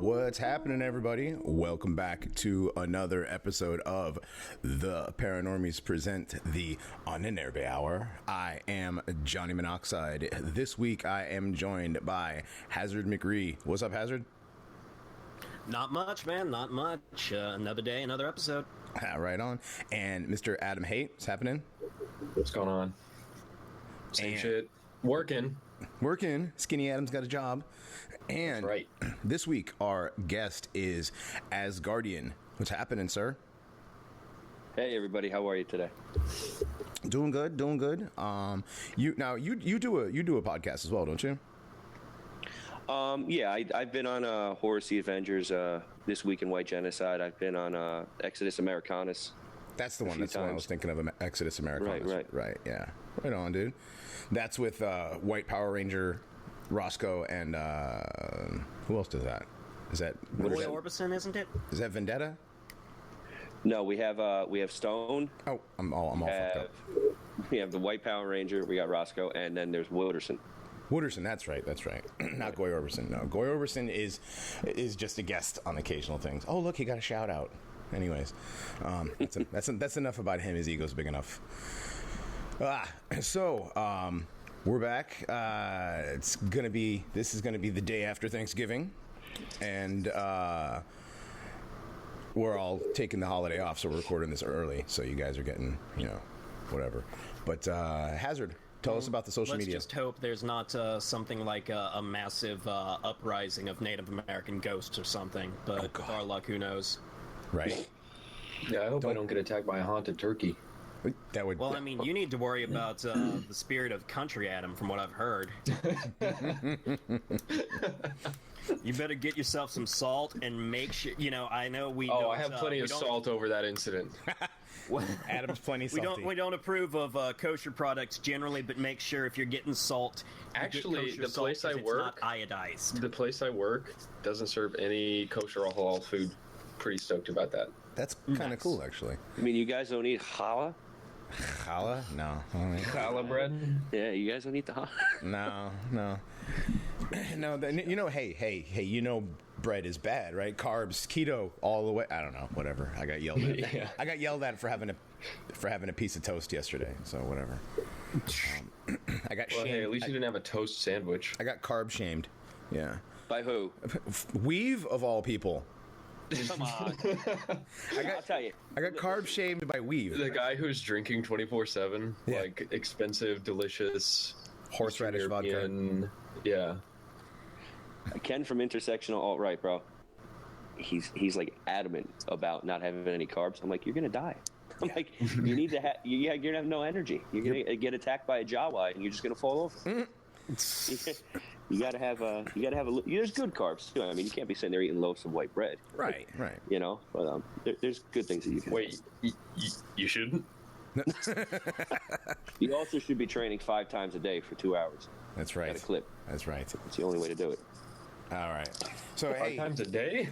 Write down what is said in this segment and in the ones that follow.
What's happening, everybody? Welcome back to another episode of The Paranormies Present the Unnerbe Hour. I am Johnny Monoxide. This week I am joined by Hazard McRee. What's up, Hazard? Not much, man. Not much. Another day, another episode. Right on. And Mr. Adam Haight. What's happening? What's going on? Same shit. Working. Skinny Adam's got a job. And right. This week, our guest is Asgardian. What's happening, sir? Hey, everybody. How are you today? Doing good. You do a podcast as well, don't you? Yeah, I've been on Horror Sea Avengers, This Week in White Genocide. I've been on Exodus Americanus. That's the one. That's the one I was thinking of. Exodus Americanus. Right. Yeah. Right on, dude. That's with White Power Ranger, Roscoe, and who else does that? Is that Roy Orbison? Isn't it? Is that Vendetta? No, we have Stone. Oh, I'm all fucked up. We have the White Power Ranger. We got Roscoe, and then there's Wooderson. That's right. Not Goy Orbison. No, Goy Orbison is just a guest on occasional things. Oh, look, he got a shout out. Anyways, that's enough about him. His ego's big enough. So we're back. This is gonna be the day after Thanksgiving, and we're all taking the holiday off, so we're recording this early. So you guys are getting, whatever. But Hazard. Tell us about the social media. Let's just hope there's not something like a massive uprising of Native American ghosts or something. But with our luck, who knows? Right. Yeah, I hope I don't get attacked by a haunted turkey. That would. Well, I mean, you need to worry about the spirit of country, Adam, from what I've heard. You better get yourself some salt and make sure. I know we. I have plenty of salt over that incident. Adam's plenty salty. We don't approve of kosher products generally, but make sure if you're getting salt. Actually, the place I work, it's not iodized. The place I work doesn't serve any kosher or halal food. Pretty stoked about that. That's kind of cool, actually. I mean, you guys don't eat challah? Challah? No. Challah bread? Yeah, you guys don't eat the challah? No. Hey, bread is bad, right? Carbs, keto, all the way. I don't know, whatever. I got yelled at. Yeah. I got yelled at for having a piece of toast yesterday, so whatever. I got shamed. Hey, at least you didn't have a toast sandwich. I got carb shamed. Yeah. By who? Weave, of all people. Come on. I'll tell you. I got carb shamed by Weave. The guy who's drinking 24/7, like expensive, delicious horseradish vodka. Yeah. Ken from Intersectional Alt-Right, bro. He's like adamant about not having any carbs. I'm like, you're gonna die. I'm like, you need to have. You're gonna have no energy. You're gonna get attacked by a Jawa, and you're just gonna fall over. You gotta have there's good carbs too. I mean, you can't be sitting there eating loaves of white bread. Right. But there's good things that you can. Wait, you shouldn't. You also should be training 5 times a day for 2 hours. That's right. Got a clip. That's right. It's the only way to do it. All right. So 5 times a day.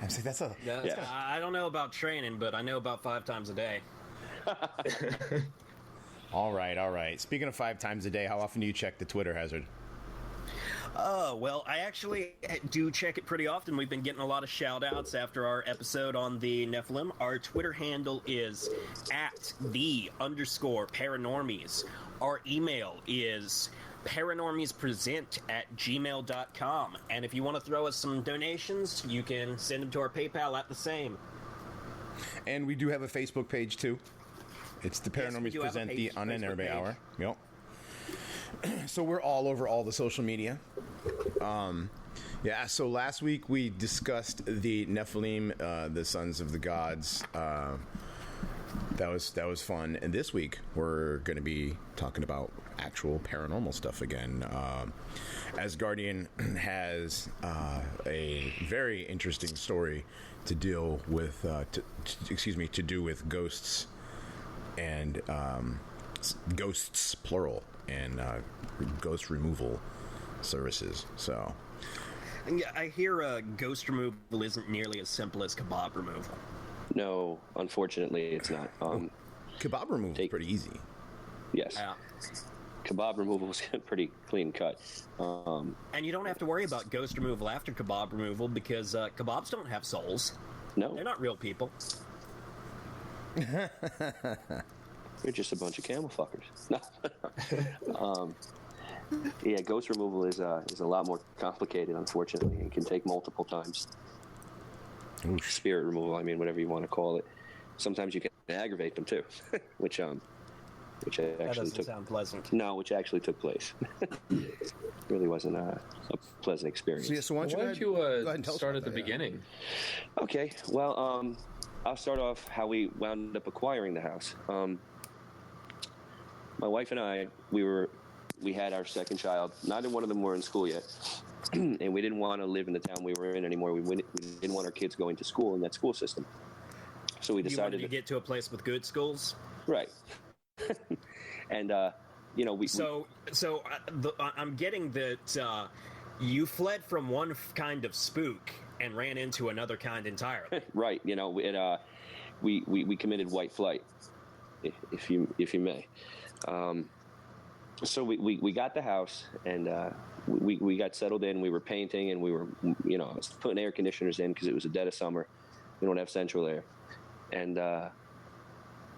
I'm saying that's a. Yeah. I don't know about training, but I know about 5 times a day. All right. Speaking of 5 times a day, how often do you check the Twitter, Hazard? Oh, well, I actually do check it pretty often. We've been getting a lot of shout-outs after our episode on the Nephilim. Our Twitter handle is @the_paranormies. Our email is paranormiespresent@gmail.com. And if you want to throw us some donations, you can send them to our PayPal at the same. And we do have a Facebook page, too. It's the Paranormies Present the Unnerbe Hour. Yep. So we're all over all the social media. So last week we discussed the Nephilim, the sons of the gods. That was fun. And this week we're going to be talking about actual paranormal stuff again. Asgardian has a very interesting story to deal with. To do with ghosts and ghosts plural and ghost removal services. So I hear ghost removal isn't nearly as simple as kebab removal. No, unfortunately, it's not. Kebab removal is pretty easy. Yes. Yeah. kebab removal was pretty clean cut. And you don't have to worry about ghost removal after kebab removal because kebabs don't have souls. No. They're not real people. You're just a bunch of camel fuckers. No. Yeah, ghost removal is a lot more complicated, unfortunately, and can take multiple times. Oof. Spirit removal, I mean, whatever you want to call it. Sometimes you can aggravate them too, which actually that doesn't sound pleasant. No, which actually took place. Really wasn't a pleasant experience. So why don't you go ahead and start at the beginning? Okay, well, I'll start off how we wound up acquiring the house. My wife and I, we had our second child. Neither one of them were in school yet, and we didn't want to live in the town we were in anymore. We didn't want our kids going to school in that school system. So we decided to get to a place with good schools, right? And I'm getting that you fled from one kind of spook and ran into another kind entirely. Right. We committed white flight, if you may. So we got the house and we got settled in. We were painting and we were putting air conditioners in because it was the dead of summer. We don't have central air. And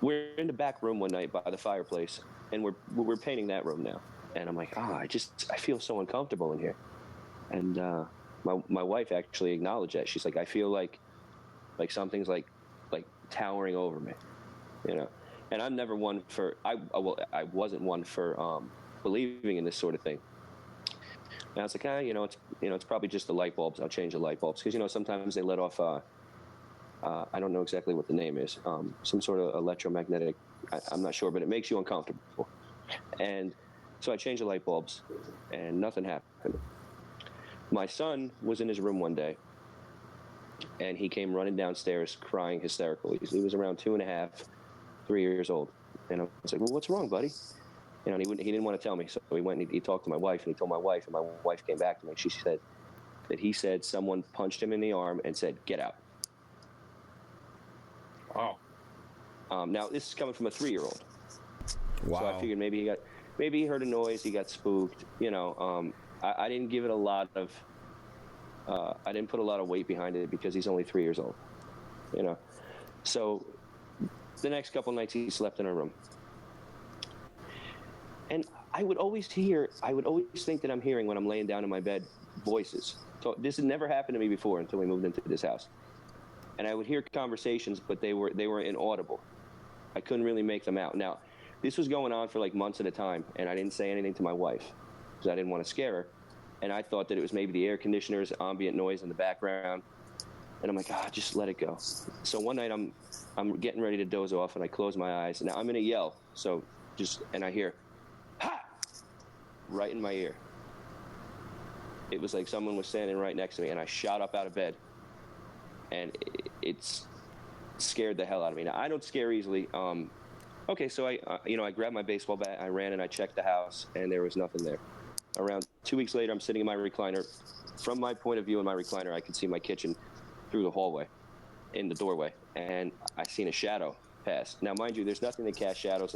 we're in the back room one night by the fireplace, and we're painting that room now. And I'm like, I feel so uncomfortable in here. And my wife actually acknowledged that. She's like, I feel like something's like towering over me, And I'm never one for I wasn't one for believing in this sort of thing. And I was like, it's probably just the light bulbs. I'll change the light bulbs because sometimes they let off. I don't know exactly what the name is. Some sort of electromagnetic. I'm not sure, but it makes you uncomfortable. And so I changed the light bulbs, and nothing happened. My son was in his room one day, and he came running downstairs crying hysterically. He was around 2.5, 3 years old. And I was like, well, what's wrong, buddy? And he didn't want to tell me. So he went and he talked to my wife, and he told my wife, and my wife came back to me. She said that he said someone punched him in the arm and said, get out. Wow. Now, this is coming from a 3-year-old. Wow. So I figured maybe he heard a noise, he got spooked. I didn't give it a lot of, I didn't put a lot of weight behind it because he's only 3 years old. So the next couple nights he slept in our room. And I would always think that I'm hearing when I'm laying down in my bed voices. So this had never happened to me before until we moved into this house. And I would hear conversations, but they were inaudible. I couldn't really make them out. Now, this was going on for like months at a time, and I didn't say anything to my wife because I didn't want to scare her. And I thought that it was maybe the air conditioners, ambient noise in the background. And I'm like, just let it go. So one night I'm getting ready to doze off, and I close my eyes. Now I'm gonna yell, and I hear, ha! Right in my ear. It was like someone was standing right next to me, and I shot up out of bed. And it's scared the hell out of me. Now, I don't scare easily. Okay, so I grabbed my baseball bat, I ran and I checked the house, and there was nothing there. Around 2 weeks later, I'm sitting in my recliner. From my point of view in my recliner, I could see my kitchen through the hallway, in the doorway, and I seen a shadow pass. Now, mind you, there's nothing that casts shadows in my